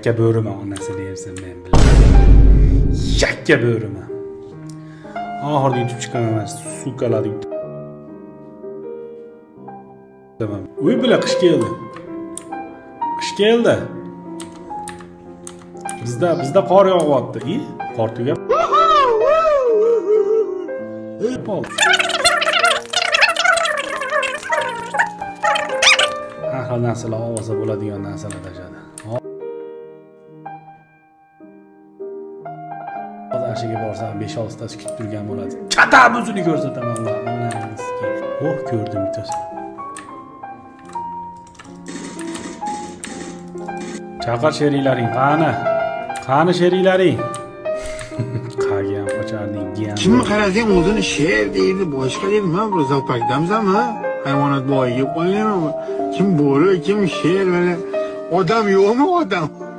yakka bo'rima onasi deyapsan men bilaman. Yakka bo'rima. Oxirida yutib chiqqan emas, sukalarni yutib. Tamam. Uy bilan qish keldi. Qish keldi. Bizda qor yog'yapti. Qor tugab. Har xil narsalar olsa bo'ladigan narsalar tashadi. Hozir ashiga borsam 5-6 tasi kutib turgan bo'ladi. Chatab o'zini ko'rsataman Alloh. Onangizga. Ko'rdim bittasi. Chaqir sheriklaring, qani sheriklaring. Qagan qocharding, jiyan. Kimni qarasang o'zini sher deydi, boshqa deydi. Men bir zalpakdamsanmi? Hayvonot bog'iga qolganmi? Kim bo'ri, kim sher, mana odam yo'qmi odam?